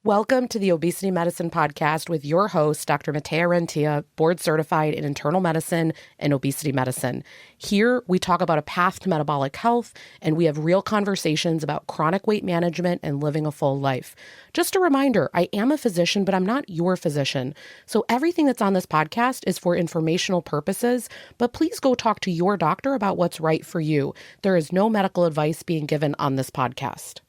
Welcome to the Obesity Medicine Podcast with your host, Dr. Rentea, board certified in internal medicine and obesity medicine. Here, we talk about a path to metabolic health, and we have real conversations about chronic weight management and living a full life. Just a reminder, I am a physician, but I'm not your physician. So everything that's on this podcast is for informational purposes, but please go talk to your doctor about what's right for you. There is no medical advice being given on this podcast.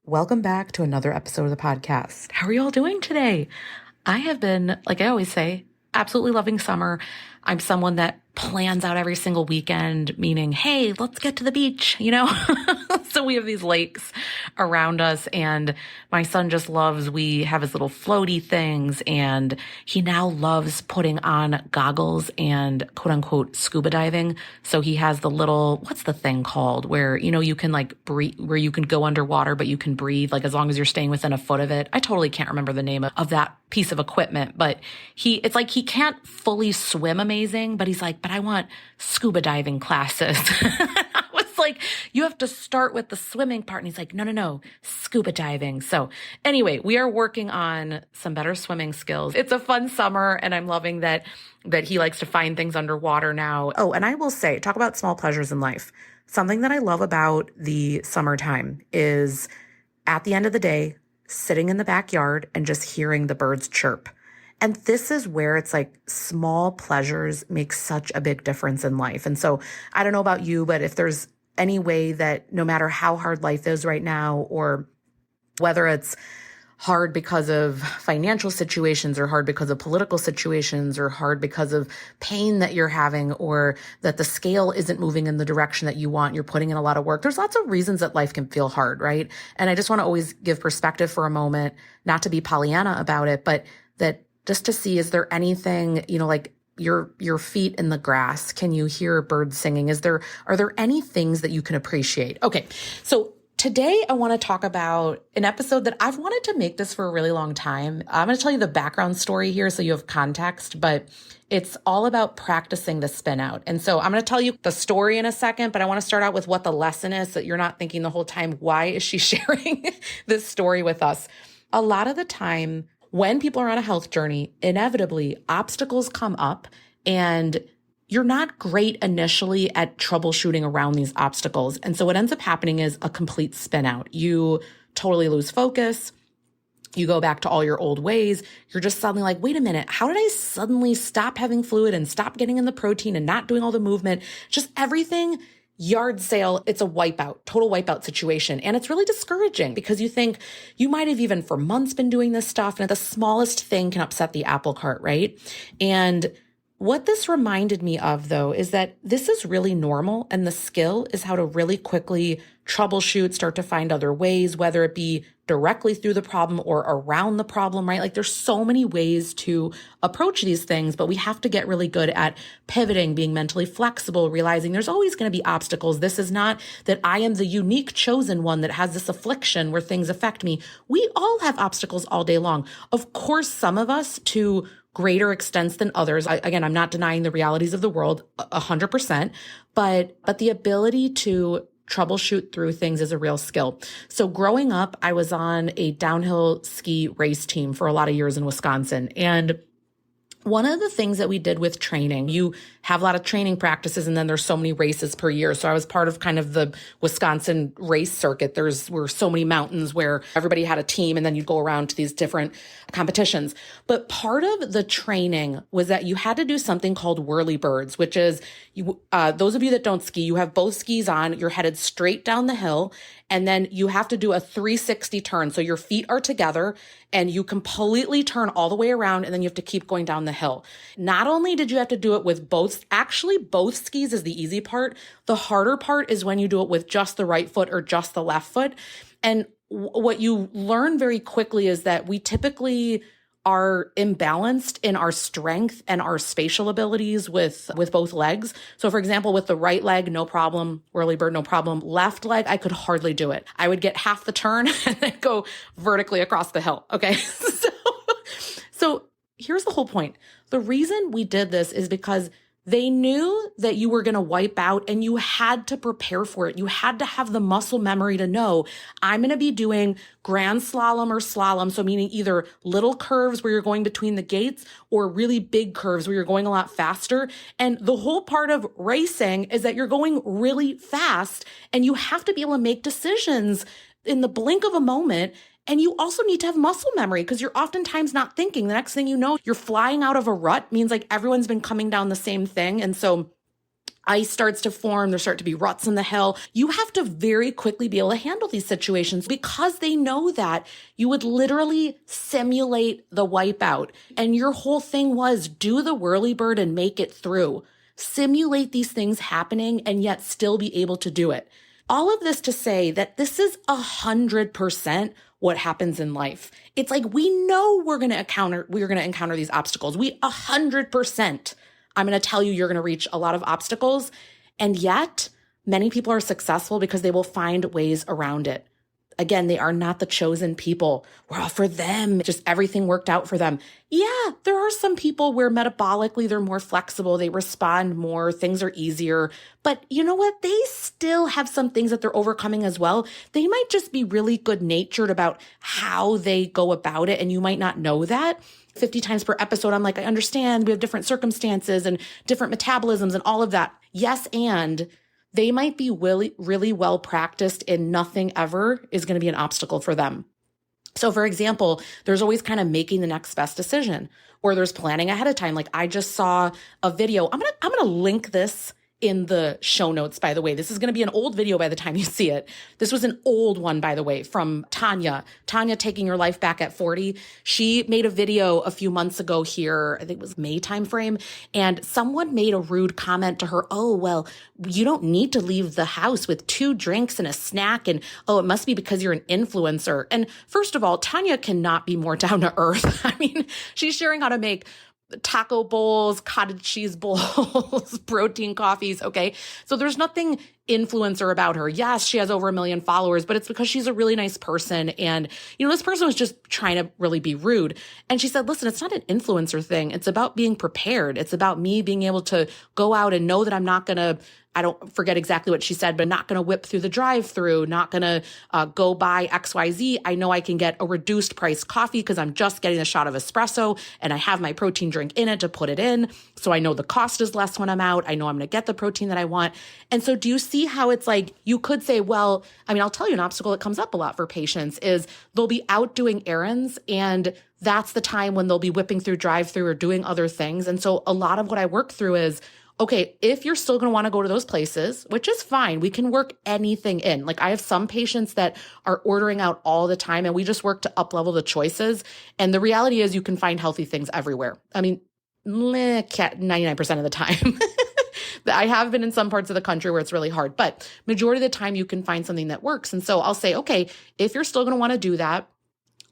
Welcome back to another episode of the podcast. How are you all doing today? I have been, like I always say, absolutely loving summer. I'm someone that plans out every single weekend, meaning, hey, let's get to the beach, So we have these lakes around us, and my son just loves, we have his little floaty things, and he now loves putting on goggles and quote unquote scuba diving. So he has the little, what's the thing called where, you can like breathe, where you can go underwater, but you can breathe like as long as you're staying within a foot of it. I totally can't remember the name of that piece of equipment, but it's like he can't fully swim amazing, but he's like, but I want scuba diving classes. I was like, you have to start with the swimming part. And he's like, no, scuba diving. So anyway, we are working on some better swimming skills. It's a fun summer, and I'm loving that he likes to find things underwater now. Oh, and I will say, talk about small pleasures in life. Something that I love about the summertime is at the end of the day, sitting in the backyard and just hearing the birds chirp. And this is where it's like small pleasures make such a big difference in life. And so I don't know about you, but if there's any way that no matter how hard life is right now, or whether it's hard because of financial situations or hard because of political situations or hard because of pain that you're having, or that the scale isn't moving in the direction that you want, you're putting in a lot of work. There's lots of reasons that life can feel hard, right? And I just want to always give perspective for a moment, not to be Pollyanna about it, but that just to see, is there anything, like your feet in the grass? Can you hear birds singing? Are there any things that you can appreciate? Okay. So today I want to talk about an episode that I've wanted to make this for a really long time. I'm going to tell you the background story here so you have context, but it's all about practicing the spin out. And so I'm going to tell you the story in a second, but I want to start out with what the lesson is, so that you're not thinking the whole time, why is she sharing this story with us? A lot of the time, when people are on a health journey, inevitably obstacles come up, and you're not great initially at troubleshooting around these obstacles. And so what ends up happening is a complete spin out. You totally lose focus. You go back to all your old ways. You're just suddenly like, wait a minute, how did I suddenly stop having fluid and stop getting in the protein and not doing all the movement? Just everything yard sale, it's a wipeout, total wipeout situation. And it's really discouraging because you think you might have even for months been doing this stuff, and the smallest thing can upset the apple cart, right? And what this reminded me of, though, is that this is really normal, and the skill is how to really quickly troubleshoot, start to find other ways, whether it be directly through the problem or around the problem, right? Like there's so many ways to approach these things, but we have to get really good at pivoting, being mentally flexible, realizing there's always going to be obstacles. This is not that I am the unique chosen one that has this affliction where things affect me. We all have obstacles all day long. Of course, some of us to greater extents than others. Again, I'm not denying the realities of the world 100%, but the ability to troubleshoot through things is a real skill. So growing up, I was on a downhill ski race team for a lot of years in Wisconsin. And one of the things that we did with training, you have a lot of training practices, and then there's so many races per year. So I was part of kind of the Wisconsin race circuit. Were so many mountains where everybody had a team, and then you'd go around to these different competitions. But part of the training was that you had to do something called Whirlybirds, which is those of you that don't ski, you have both skis on, you're headed straight down the hill, and then you have to do a 360 turn. So your feet are together and you completely turn all the way around, and then you have to keep going down the hill. Not only did you have to do it with both skis is the easy part. The harder part is when you do it with just the right foot or just the left foot. And what you learn very quickly is that we typically are imbalanced in our strength and our spatial abilities with both legs. So for example, with the right leg, no problem, Whirlybird, no problem. Left leg, I could hardly do it. I would get half the turn and then go vertically across the hill. Okay. So here's the whole point. The reason we did this is because They knew that you were going to wipe out and you had to prepare for it. You had to have the muscle memory to know I'm going to be doing grand slalom or slalom. So meaning either little curves where you're going between the gates or really big curves where you're going a lot faster. And the whole part of racing is that you're going really fast and you have to be able to make decisions in the blink of a moment. And you also need to have muscle memory because you're oftentimes not thinking. The next thing you know, you're flying out of a rut, means like everyone's been coming down the same thing. And so ice starts to form. There start to be ruts in the hill. You have to very quickly be able to handle these situations because they know that you would literally simulate the wipeout. And your whole thing was do the Whirlybird and make it through. Simulate these things happening and yet still be able to do it. All of this to say that this is 100% what happens in life. It's like, we know we're going to encounter these obstacles. 100%, I'm going to tell you, you're going to reach a lot of obstacles. And yet many people are successful because they will find ways around it. Again, they are not the chosen people. Well, for them, just everything worked out for them. Yeah, there are some people where metabolically they're more flexible. They respond more. Things are easier. But you know what? They still have some things that they're overcoming as well. They might just be really good natured about how they go about it. And you might not know that. 50 times per episode, I'm like, I understand we have different circumstances and different metabolisms and all of that. Yes, and they might be really, really well practiced and nothing ever is going to be an obstacle for them. So for example, there's always kind of making the next best decision, or there's planning ahead of time. Like I just saw a video. I'm going to link this in the show notes, by the way. This is going to be an old video by the time you see it. This was an old one, by the way, from Tanya. Tanya Taking Your Life Back at 40. She made a video a few months ago here, I think it was May timeframe, and someone made a rude comment to her. Oh, well, you don't need to leave the house with 2 drinks and a snack. And oh, it must be because you're an influencer. And first of all, Tanya cannot be more down to earth. I mean, she's sharing how to make taco bowls, cottage cheese bowls, protein coffees. Okay. So there's nothing influencer about her. Yes, she has over 1 million followers, but it's because she's a really nice person. And, this person was just trying to really be rude. And she said, listen, it's not an influencer thing. It's about being prepared. It's about me being able to go out and know that I'm not going to, I don't forget exactly what she said, but not going to whip through the drive-through, not going to go buy XYZ. I know I can get a reduced price coffee because I'm just getting a shot of espresso and I have my protein drink in it to put it in. So I know the cost is less when I'm out. I know I'm going to get the protein that I want. And so do you see how it's like, you could say, well, I mean, I'll tell you an obstacle that comes up a lot for patients is they'll be out doing errands and that's the time when they'll be whipping through drive-through or doing other things. And so a lot of what I work through is, okay, if you're still going to want to go to those places, which is fine, we can work anything in. Like I have some patients that are ordering out all the time and we just work to up-level the choices. And the reality is you can find healthy things everywhere. I mean, 99% of the time. I have been in some parts of the country where it's really hard, but majority of the time you can find something that works. And so I'll say, okay, if you're still going to want to do that,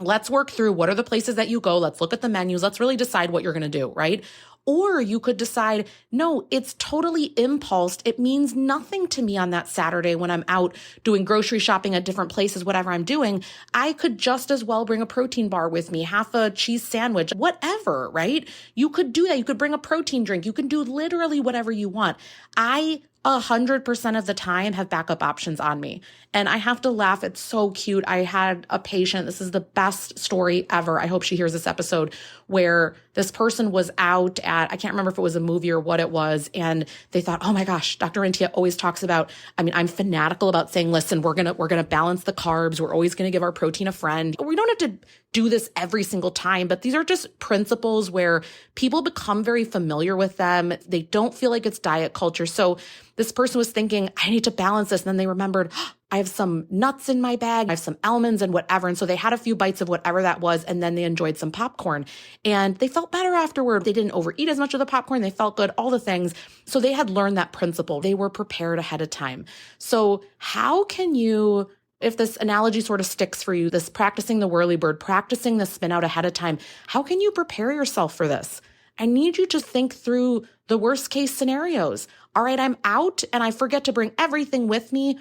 let's work through what are the places that you go. Let's look at the menus. Let's really decide what you're going to do, right? Or you could decide, no, it's totally impulsed. It means nothing to me on that Saturday when I'm out doing grocery shopping at different places, whatever I'm doing. I could just as well bring a protein bar with me, half a cheese sandwich, whatever, right? You could do that. You could bring a protein drink. You can do literally whatever you want. I 100% of the time have backup options on me. And I have to laugh. It's so cute. I had a patient. This is the best story ever. I hope she hears this episode, where this person was out at, I can't remember if it was a movie or what it was. And they thought, oh my gosh, Dr. Rentea always talks about, I mean, I'm fanatical about saying, listen, we're going to balance the carbs. We're always going to give our protein a friend. We don't have to do this every single time, but these are just principles where people become very familiar with them. They don't feel like it's diet culture. So this person was thinking, I need to balance this. And then they remembered, I have some nuts in my bag. I have some almonds and whatever. And so they had a few bites of whatever that was. And then they enjoyed some popcorn and they felt better afterward. They didn't overeat as much of the popcorn. They felt good, all the things. So they had learned that principle. They were prepared ahead of time. So how can you, if this analogy sort of sticks for you, this practicing the Whirlybird, practicing the spin out ahead of time, how can you prepare yourself for this? I need you to think through the worst case scenarios. All right, I'm out and I forget to bring everything with me.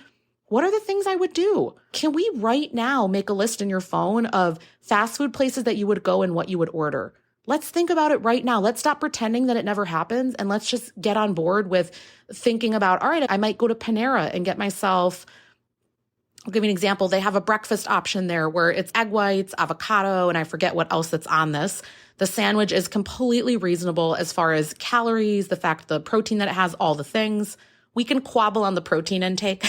What are the things I would do? Can we right now make a list in your phone of fast food places that you would go and what you would order? Let's think about it right now. Let's stop pretending that it never happens. And let's just get on board with thinking about, all right, I might go to Panera and get myself, I'll give you an example. They have a breakfast option there where it's egg whites, avocado, and I forget what else that's on this. The sandwich is completely reasonable as far as calories, the fact, the protein that it has, all the things. We can quabble on the protein intake.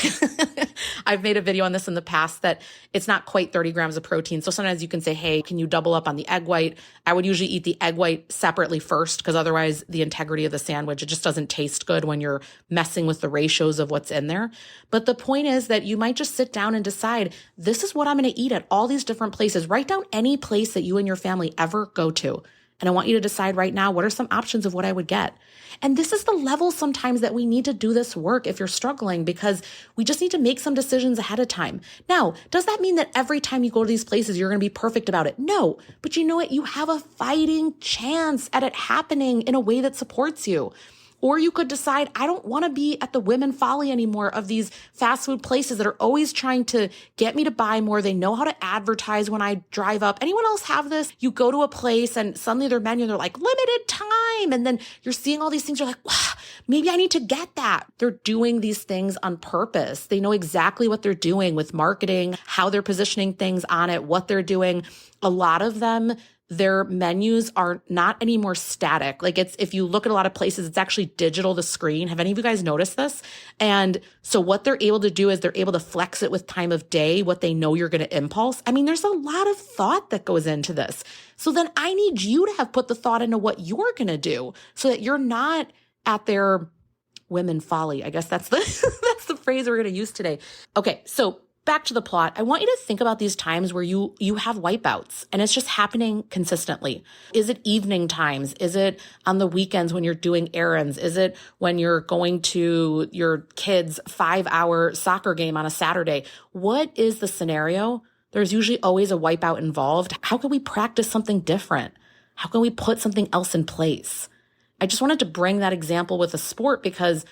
I've made a video on this in the past that it's not quite 30 grams of protein. So sometimes you can say, hey, can you double up on the egg white? I would usually eat the egg white separately first because otherwise the integrity of the sandwich, it just doesn't taste good when you're messing with the ratios of what's in there. But the point is that you might just sit down and decide, this is what I'm going to eat at all these different places. Write down any place that you and your family ever go to. And I want you to decide right now, what are some options of what I would get? And this is the level sometimes that we need to do this work if you're struggling, because we just need to make some decisions ahead of time. Now, does that mean that every time you go to these places, you're going to be perfect about it? No, but you know what? You have a fighting chance at it happening in a way that supports you. Or you could decide, I don't want to be at the women folly anymore of these fast food places that are always trying to get me to buy more. They know how to advertise when I drive up. Anyone else have this? You go to a place and suddenly their menu, they're like limited time. And then you're seeing all these things. You're like, wow, maybe I need to get that. They're doing these things on purpose. They know exactly what they're doing with marketing, how they're positioning things on it, what they're doing. A lot of them, their menus are not anymore static. Like if you look at a lot of places, it's actually digital, the screen. Have any of you guys noticed this? And so what they're able to do is they're able to flex it with time of day, what they know you're going to impulse. I mean, there's a lot of thought that goes into this. So then I need you to have put the thought into what you're going to do so that you're not at their women folly. I guess that's that's the phrase we're going to use today. Okay. So back to the plot. I want you to think about these times where you have wipeouts and it's just happening consistently. Is it evening times? Is it on the weekends when you're doing errands? Is it when you're going to your kid's 5-hour soccer game on a Saturday? What is the scenario? There's usually always a wipeout involved. How can we practice something different? How can we put something else in place? I just wanted to bring that example with a sport because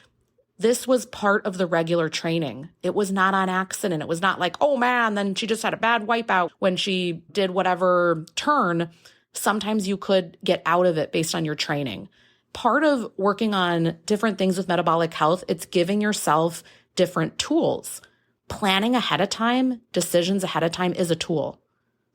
this was part of the regular training. It was not on accident. It was not like, oh man, then she just had a bad wipeout when she did whatever turn. Sometimes you could get out of it based on your training. Part of working on different things with metabolic health, it's giving yourself different tools. Planning ahead of time, decisions ahead of time is a tool.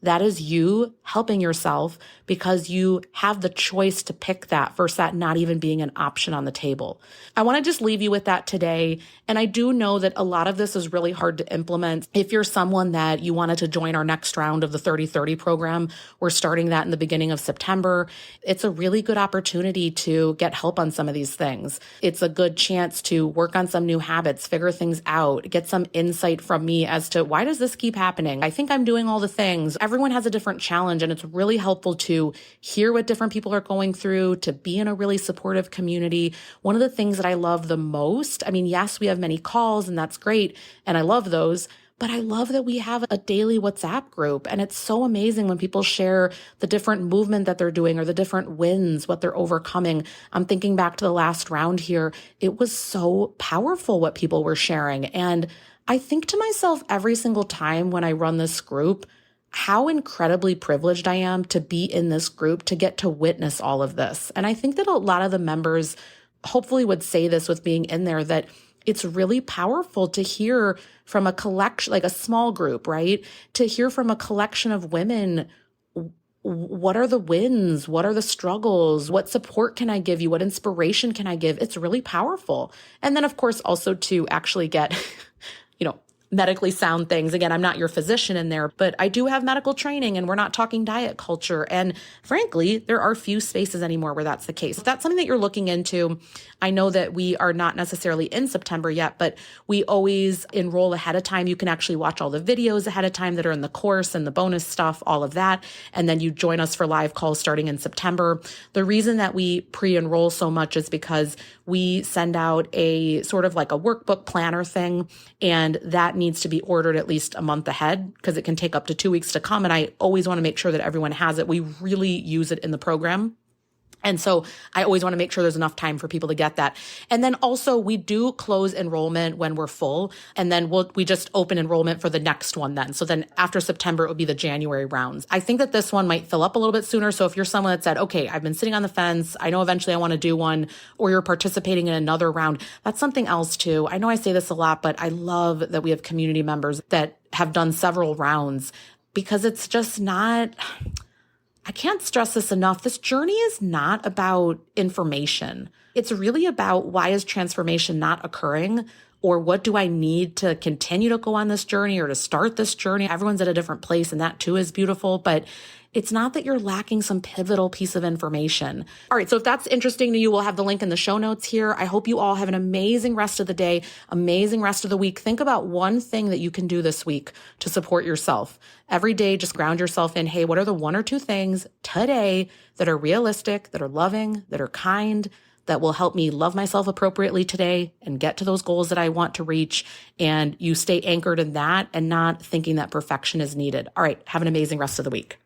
That is you helping yourself because you have the choice to pick that versus that not even being an option on the table. I want to just leave you with that today. And I do know that a lot of this is really hard to implement. If you're someone that you wanted to join our next round of the 30/30 program, we're starting that in the beginning of September. It's a really good opportunity to get help on some of these things. It's a good chance to work on some new habits, figure things out, get some insight from me as to why does this keep happening? I think I'm doing all the things. Everyone has a different challenge, and it's really helpful to hear what different people are going through, to be in a really supportive community. One of the things that I love the most, I mean, yes, we have many calls and that's great, and I love those, but I love that we have a daily WhatsApp group. And it's so amazing when people share the different movement that they're doing or the different wins, what they're overcoming. I'm thinking back to the last round here. It was so powerful what people were sharing. And I think to myself every single time when I run this group, how incredibly privileged I am to be in this group, to get to witness all of this. And I think that a lot of the members hopefully would say this with being in there, that it's really powerful to hear from a collection, like a small group, right? To hear from a collection of women, what are the wins? What are the struggles? What support can I give you? What inspiration can I give? It's really powerful. And then of course, also to actually get, medically sound things. Again, I'm not your physician in there, but I do have medical training and we're not talking diet culture. And frankly, there are few spaces anymore where that's the case. If that's something that you're looking into, I know that we are not necessarily in September yet, but we always enroll ahead of time. You can actually watch all the videos ahead of time that are in the course and the bonus stuff, all of that. And then you join us for live calls starting in September. The reason that we pre-enroll so much is because we send out a sort of like a workbook planner thing, and that needs to be ordered at least a month ahead because it can take up to 2 weeks to come. And I always want to make sure that everyone has it. We really use it in the program. And so I always want to make sure there's enough time for people to get that. And then also we do close enrollment when we're full. And then we just open enrollment for the next one then. So then after September, it would be the January rounds. I think that this one might fill up a little bit sooner. So if you're someone that said, okay, I've been sitting on the fence, I know eventually I want to do one, or you're participating in another round, that's something else too. I know I say this a lot, but I love that we have community members that have done several rounds, because it's just not... I can't stress this enough. This journey is not about information. It's really about, why is transformation not occurring? Or what do I need to continue to go on this journey or to start this journey? Everyone's at a different place, and that too is beautiful. But it's not that you're lacking some pivotal piece of information. All right, so if that's interesting to you, we'll have the link in the show notes here. I hope you all have an amazing rest of the day, amazing rest of the week. Think about one thing that you can do this week to support yourself. Every day, just ground yourself in, hey, what are the one or two things today that are realistic, that are loving, that are kind, that will help me love myself appropriately today and get to those goals that I want to reach? And you stay anchored in that and not thinking that perfection is needed. All right, have an amazing rest of the week.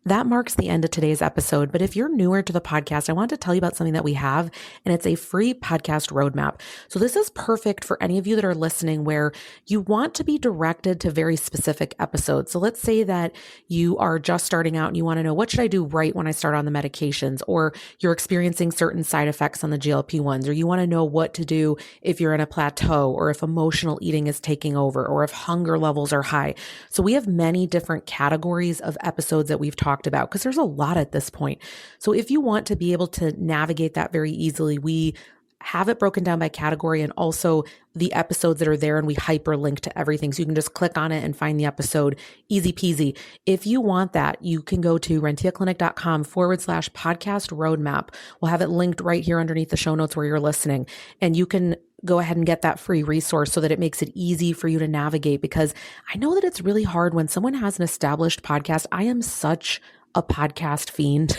That marks the end of today's episode. But if you're newer to the podcast, I want to tell you about something that we have, and it's a free podcast roadmap. So this is perfect for any of you that are listening where you want to be directed to very specific episodes. So let's say that you are just starting out and you want to know, what should I do right when I start on the medications? Or you're experiencing certain side effects on the GLP-1s, or you want to know what to do if you're in a plateau, or if emotional eating is taking over, or if hunger levels are high. So we have many different categories of episodes that we've talked about, because there's a lot at this point. So if you want to be able to navigate that very easily, we have it broken down by category, and also the episodes that are there, and we hyperlink to everything. So you can just click on it and find the episode, easy peasy. If you want that, you can go to renteaclinic.com/podcast roadmap. We'll have it linked right here underneath the show notes where you're listening. And you can go ahead and get that free resource so that it makes it easy for you to navigate, because I know that it's really hard when someone has an established podcast. I am such a podcast fiend,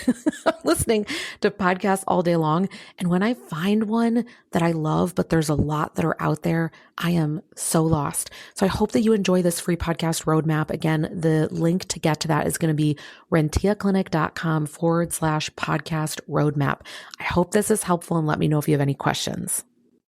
listening to podcasts all day long. And when I find one that I love, but there's a lot that are out there, I am so lost. So I hope that you enjoy this free podcast roadmap. Again, the link to get to that is going to be renteaclinic.com/podcast roadmap. I hope this is helpful, and let me know if you have any questions.